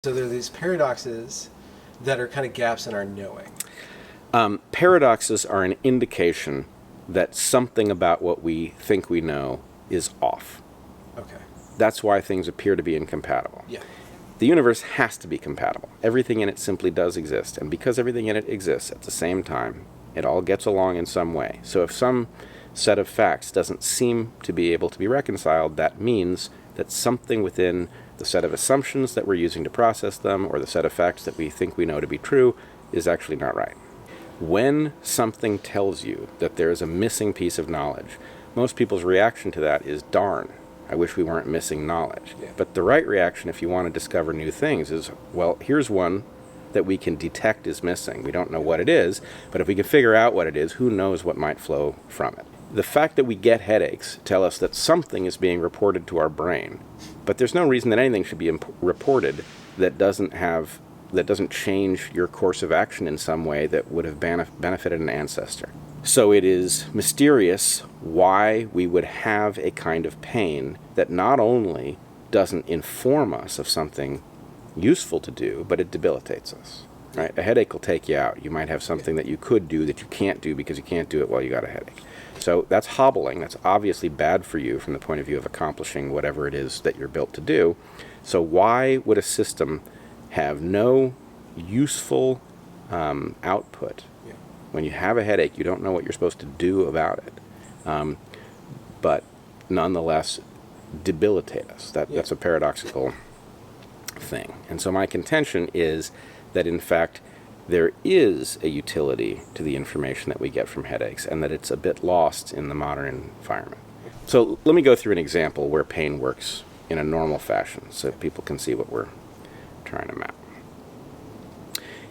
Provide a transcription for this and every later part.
So there are these paradoxes that are kind of gaps in our knowing. Paradoxes are an indication that something about what we think we know is off. Okay. That's why things appear to be incompatible. Yeah. The universe has to be compatible. Everything in it simply does exist. And because everything in it exists at the same time, it all gets along in some way. So if some set of facts doesn't seem to be able to be reconciled, that means that something within the set of assumptions that we're using to process them, or the set of facts that we think we know to be true, is actually not right. When something tells you that there is a missing piece of knowledge, most people's reaction to that is, darn, I wish we weren't missing knowledge. Yeah. But the right reaction, if you want to discover new things, is, well, here's one that we can detect is missing. We don't know what it is, but if we can figure out what it is, who knows what might flow from it. The fact that we get headaches tell us that something is being reported to our brain, but there's no reason that anything should be reported that doesn't change your course of action in some way that would have benefited an ancestor. So it is mysterious why we would have a kind of pain that not only doesn't inform us of something useful to do, but it debilitates us. Right? A headache will take you out. You might have something that you could do that you can't do because you can't do it while you got a headache. So that's hobbling. That's obviously bad for you from the point of view of accomplishing whatever it is that you're built to do. So why would a system have no useful output? Yeah. When you have a headache, you don't know what you're supposed to do about it, but nonetheless debilitate us. That's a paradoxical thing. And so my contention is that, in fact, there is a utility to the information that we get from headaches, and that it's a bit lost in the modern environment. So let me go through an example where pain works in a normal fashion so people can see what we're trying to map.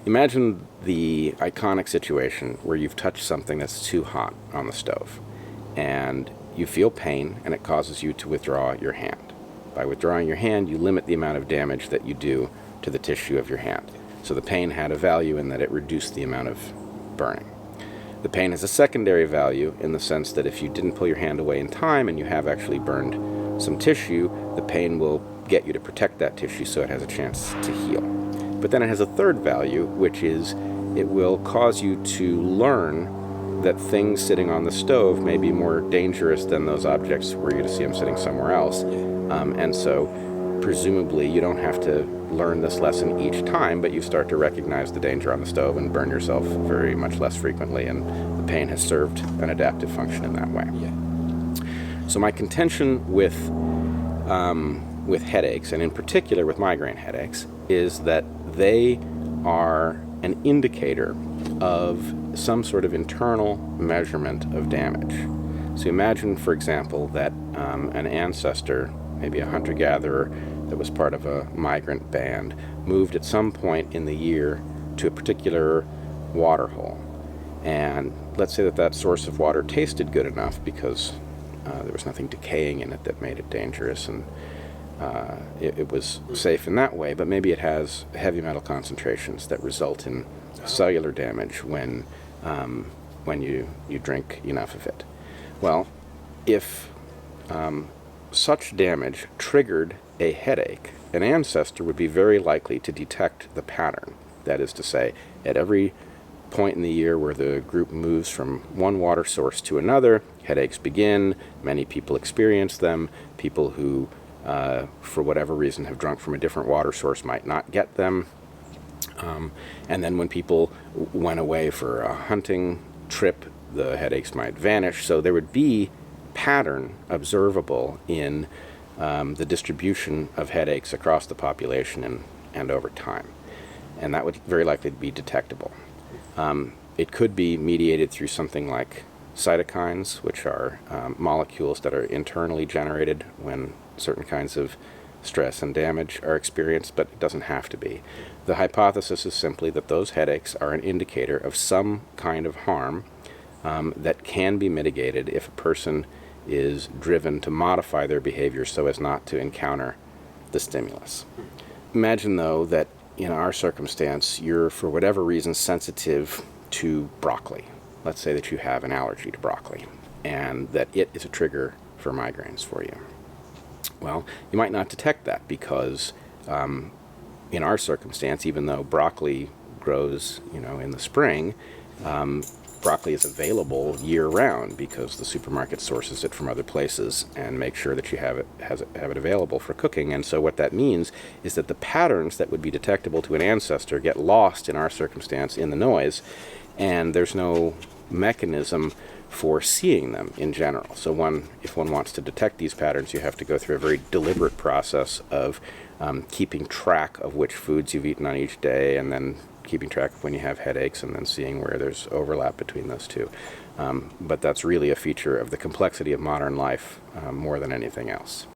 Imagine the iconic situation where you've touched something that's too hot on the stove, and you feel pain, and it causes you to withdraw your hand. By withdrawing your hand, you limit the amount of damage that you do to the tissue of your hand. So the pain had a value in that it reduced the amount of burning. The pain has a secondary value in the sense that if you didn't pull your hand away in time and you have actually burned some tissue, the pain will get you to protect that tissue so it has a chance to heal. But then it has a third value, which is it will cause you to learn that things sitting on the stove may be more dangerous than those objects were you to see them sitting somewhere else. And so presumably you don't have to learn this lesson each time, but you start to recognize the danger on the stove and burn yourself very much less frequently, and the pain has served an adaptive function in that way. Yeah. So my contention with headaches, and in particular with migraine headaches, is that they are an indicator of some sort of internal measurement of damage. So imagine, for example, that an ancestor, maybe a hunter-gatherer that was part of a migrant band, moved at some point in the year to a particular water hole. And let's say that source of water tasted good enough because there was nothing decaying in it that made it dangerous, and it was safe in that way, but maybe it has heavy metal concentrations that result in cellular damage when you drink enough of it. Well, if such damage triggered a headache, an ancestor would be very likely to detect the pattern. That is to say, at every point in the year where the group moves from one water source to another, headaches begin. Many people experience them. People who, for whatever reason, have drunk from a different water source might not get them. And then when people went away for a hunting trip, the headaches might vanish. So there would be pattern observable in the distribution of headaches across the population and over time. And that would very likely be detectable. It could be mediated through something like cytokines, which are molecules that are internally generated when certain kinds of stress and damage are experienced, but it doesn't have to be. The hypothesis is simply that those headaches are an indicator of some kind of harm that can be mitigated if a person is driven to modify their behavior so as not to encounter the stimulus. Imagine, though, that in our circumstance, you're, for whatever reason, sensitive to broccoli. Let's say that you have an allergy to broccoli, and that it is a trigger for migraines for you. Well, you might not detect that because in our circumstance, even though broccoli grows, in the spring, broccoli is available year-round because the supermarket sources it from other places and makes sure that you have it available for cooking. And so what that means is that the patterns that would be detectable to an ancestor get lost in our circumstance in the noise, and there's no mechanism for seeing them in general. So if one wants to detect these patterns, you have to go through a very deliberate process of keeping track of which foods you've eaten on each day, and then keeping track of when you have headaches, and then seeing where there's overlap between those two. But that's really a feature of the complexity of modern life more than anything else.